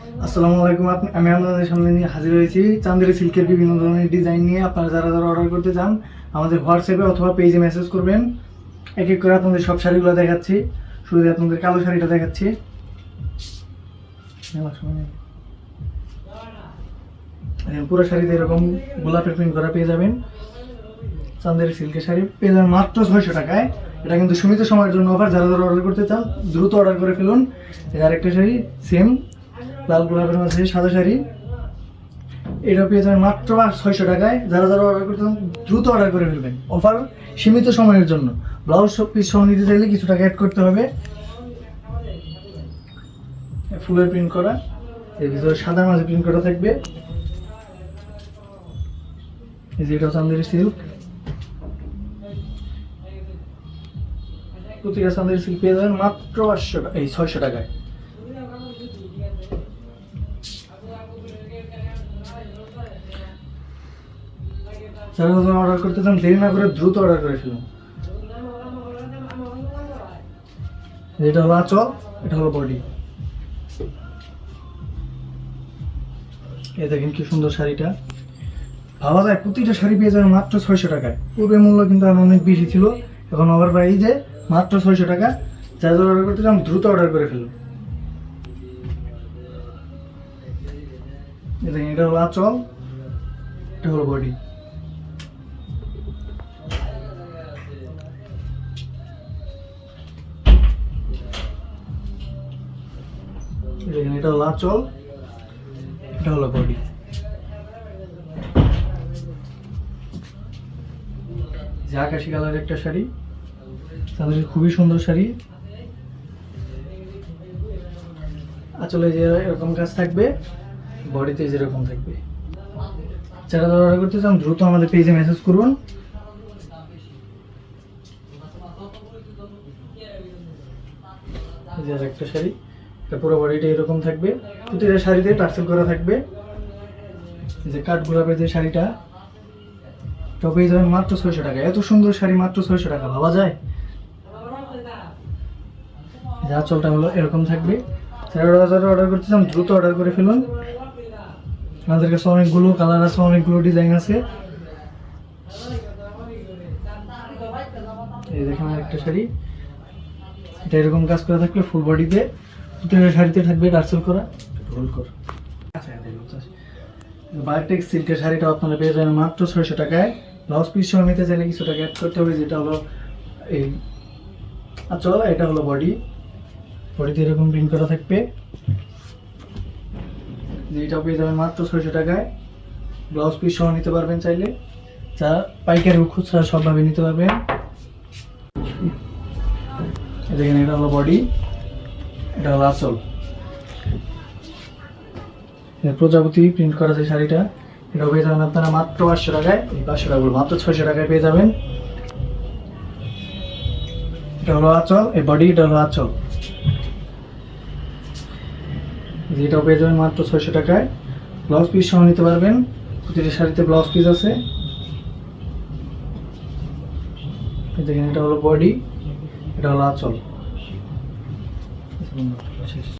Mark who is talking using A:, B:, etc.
A: আসসালামু আলাইকুম। আমি আপনাদের সামনে নিয়ে হাজির হয়েছি চান্দেরি সিল্কের বিভিন্ন ধরনের ডিজাইন নিয়ে। আপনারা যারা যারা অর্ডার করতে চান আমাদের হোয়াটসঅ্যাপে অথবা পেজে মেসেজ করবেন। এক এক করে আপনাদের সব শাড়িগুলো দেখাচ্ছি। শুরুতে আপনাদের কালো শাড়িটা দেখাচ্ছি। পুরো শাড়িতে এরকম গোলাপের প্রিন্ট করা পেয়ে যাবেন। চান্দেরি সিল্কের শাড়ি পেয়ে যাবেন মাত্র 600 টাকায়। এটা কিন্তু সীমিত সময়ের জন্য অফার। যারা যারা অর্ডার করতে চান দ্রুত অর্ডার করে ফেলুন। আরেকটা শাড়ি সেম লাল গোলাপের মাঝে সাদা শাড়ি, এটা পেয়ে যাবেন মাত্র 600 টাকায়। যারা যারা অর্ডার করতে চান দ্রুত অর্ডার করে ফেলবেন। অফার সীমিত সময়ের জন্য। ব্লাউজ সব পিস সহ নিতে চাইলে কিছু টাকা অ্যাড করতে হবে। ফুলের প্রিন্ট করা, এর ভিতরে সাদার মাঝে প্রিন্ট করা থাকবে। এই যে এটা চান্দেরি সিল্ক, প্রতিটা চান্দেরি সিল্ক পেয়ে যাবেন মাত্র 600 টাকায়। যারা যারা অর্ডার করতে চান দেরি না করে দ্রুত অর্ডার করে ফেলুন। এটা হলো আঁচল, এটা হলো বডি। এই দেখেন কি সুন্দর শাড়িটা। ভাবা যায় প্রতিটা শাড়ি পেয়ে যাবেন মাত্র 600 টাকায়। পূর্বের মূল্য কিন্তু আরো অনেক বেশি ছিল, এখন অফার প্রাইসে মাত্র 600 টাকা। যারা যারা অর্ডার করতে চান দ্রুত অর্ডার করে ফেলুন। এই দেখেন এটা হলো আঁচল, এটা হলো বডি। এটা হলো আঁচল, এটা হলো বডি। যে আকাশি কালারের একটা শাড়ি, তাদের খুবই সুন্দর শাড়ি। আঁচলে যে এরকম কাজ থাকবে, বডিতে যেরকম থাকবে। যারা অর্ডার করতে চান দ্রুত আমাদের পেজে মেসেজ করুন। এই যে একটা শাড়ি, এটা পুরো বডিটা এরকম থাকবে। প্রতিটা শাড়িতে টার্সেল করা থাকবে। এই যে কাঠ গোলাপের যে শাড়িটা, এটা পেয়ে যাবেন মাত্র 600 টাকা। এত সুন্দর শাড়ি মাত্র 600 টাকা, ভাবা যায়? যা আঁচলটা হলো এরকম থাকবে। যারা অর্ডার করতে চান দ্রুত অর্ডার করে ফেলুন। আমাদের কাছে অনেকগুলো কালার আছে, অনেকগুলো ডিজাইন আছে। এই দেখেন একটা শাড়ি, এটা এরকম কাজ করা থাকবে ফুল বডিতে। প্রতিটা শাড়িতে থাকবে টার্সেল করা। বায়োটেক্স সিল্কের শাড়িটা আপনারা পেয়ে যাবেন মাত্র 600 টাকায়। ব্লাউজ পিস সহ নিতে চাইলে কিছু টাকা অ্যাড করতে হবে। যেটা হলো এই আঁচল, এটা হলো বডি। বডিতে এরকম প্রিন্ট করা থাকবে। যেটা পেয়ে যাবেন মাত্র 600 টাকায়। ব্লাউজ পিস সহ নিতে পারবেন চাইলে। যা পাইকারি ও খুচরা সবভাবে নিতে পারবেন। দেখেন এটা হলো বডি, এটা হলো আঁচল। প্রজাপতি প্রিন্ট করা যে শাড়িটা, এটা পেয়ে যাবেন আপনারা মাত্র 500 টাকায়। এই 500 টাকা মাত্র 600 টাকায় পেয়ে যাবেন। এটা হলো আঁচল, এই বডি, এটা হলো আঁচল। যেটাও পেয়ে যাবেন মাত্র 600 টাকায়। ব্লাউজ পিস সহ নিতে পারবেন। প্রতিটা শাড়িতে ব্লাউজ পিস আছে। দেখেন এটা হলো বডি, এটা হলো আঁচল।